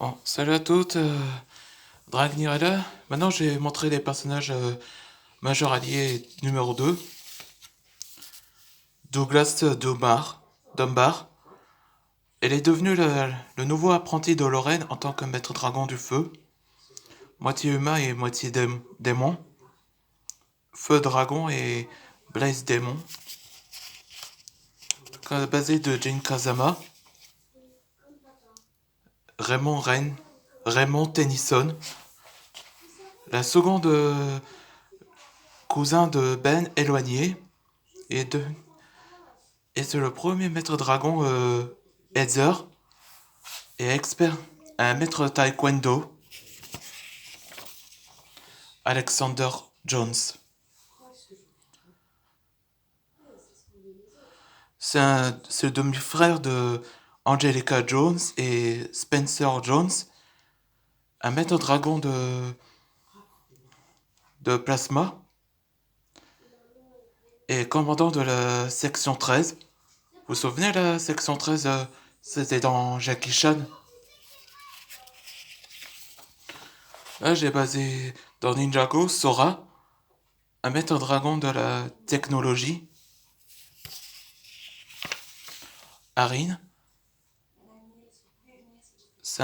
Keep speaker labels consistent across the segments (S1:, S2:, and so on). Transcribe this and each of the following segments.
S1: Bon, salut à toutes, Dragnir est là. Maintenant, j'ai montré les personnages majeurs alliés numéro 2. Douglas Dunbar. Elle est devenue le nouveau apprenti de Lorraine en tant que maître dragon du feu. Moitié humain et moitié démon. Feu dragon et Blaze démon. Basé de Jin Kazama. Raymond Tennyson. La seconde cousin de Ben éloigné. Et c'est le premier maître dragon Heather et expert, un maître taekwondo Alexander Jones. C'est le demi-frère de Angelica Jones et Spencer Jones, un maître dragon de plasma et commandant de la section 13. Vous vous souvenez, la section 13, c'était dans Jackie Chan. Là, j'ai basé dans Ninjago Sora, un maître dragon de la technologie. Arin, c'est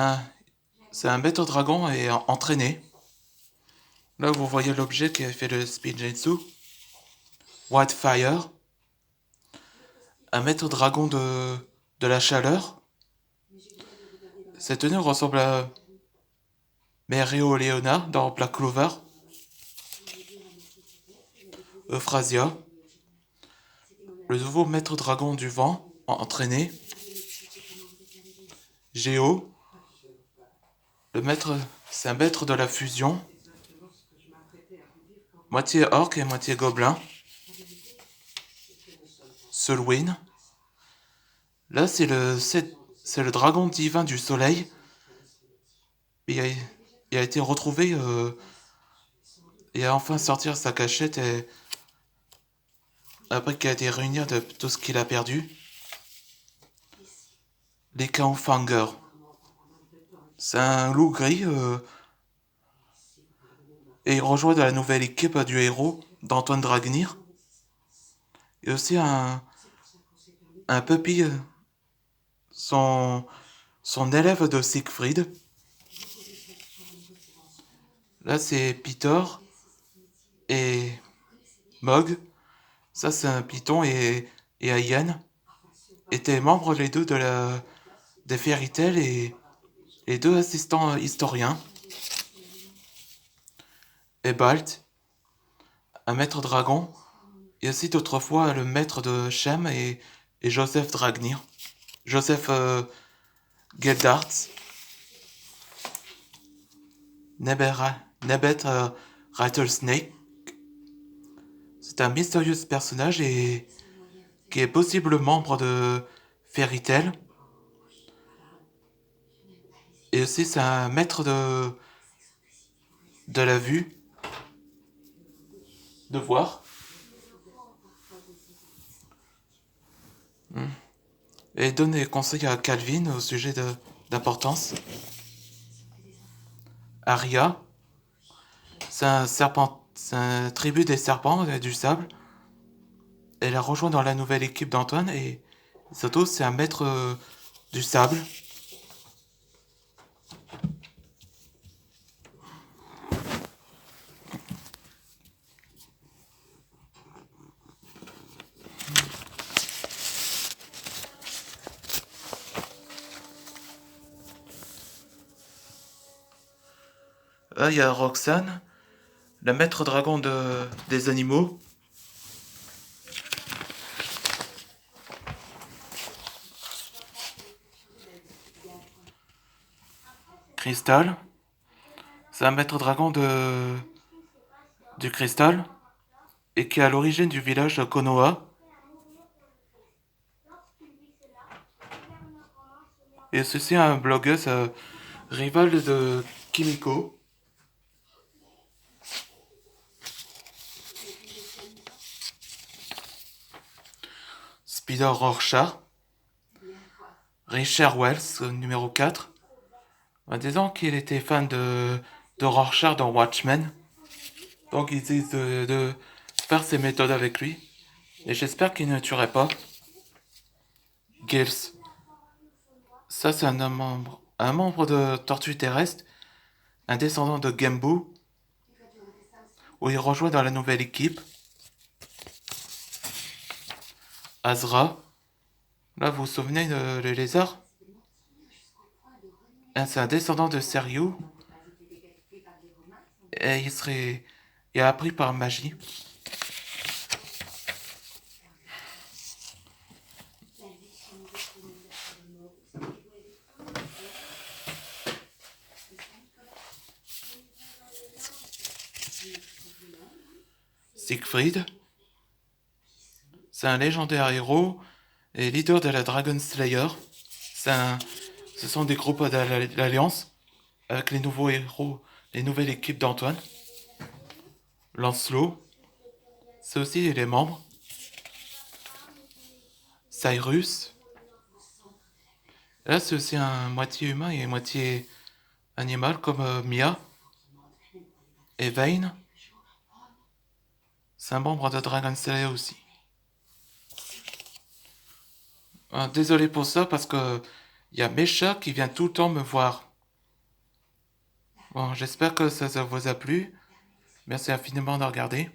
S1: un maître dragon et entraîné. Là, vous voyez l'objet qui a fait le Spinjitzu. Whitefire, un maître dragon de la chaleur. Cette tenue ressemble à Mereoleona dans Black Clover. Euphrasia, le nouveau maître dragon du vent, entraîné. Géo, c'est un maître de la fusion. Moitié orc et moitié gobelin. Selwyn. Là, c'est le dragon divin du soleil. Il a été retrouvé et a enfin sorti sa cachette après qu'il a été réuni de tout ce qu'il a perdu. Les Fanger. C'est un loup gris et il rejoint de la nouvelle équipe du héros d'Antoine Dragnir. Et aussi un puppy, son élève de Siegfried. Là, c'est Peter et Mog. Ça, c'est un python et Ian étaient membres les deux des Fairy Tail et les deux assistants historiens. Et Balt, un maître dragon, et aussi d'autrefois le maître de Shem et Joseph Dragnir. Joseph Geldarts. Nebet Rattlesnake. C'est un mystérieux personnage et qui est possible membre de Fairy Tail. Et aussi c'est un maître de la vue, de voir. Et donne des conseils à Calvin au sujet d'importance. Aria, c'est un tribu des serpents et du sable. Elle a rejoint dans la nouvelle équipe d'Antoine et surtout c'est un maître du sable. Là, il y a Roxane, la maître dragon des animaux. Crystal, c'est un maître dragon du cristal et qui est à l'origine du village de Konoha. Et ceci est un blogueuse rivale de Kimiko. Spider Rorschach. Richard Wells, numéro 4. Disons qu'il était fan de Rorschach dans Watchmen. Donc il dit de faire ses méthodes avec lui. Et j'espère qu'il ne tuerait pas. Gills. Ça, c'est un membre de Tortue Terrestre, un descendant de Gembu, où il rejoint dans la nouvelle équipe. Azra. Là, vous vous souvenez de le lézard? C'est un descendant de Seriou. Et il a appris par magie. Siegfried. C'est un légendaire héros et leader de la Dragon Slayer. Ce sont des groupes de l'Alliance avec les nouveaux héros, les nouvelles équipes d'Antoine. Lancelot. C'est aussi les membres. Cyrus. Là, c'est aussi un moitié humain et moitié animal comme Mia. Et Vayne. C'est un membre de Dragon Slayer aussi. Désolé pour ça parce que il y a Mesha qui vient tout le temps me voir. Bon, j'espère que ça vous a plu. Merci infiniment de regarder.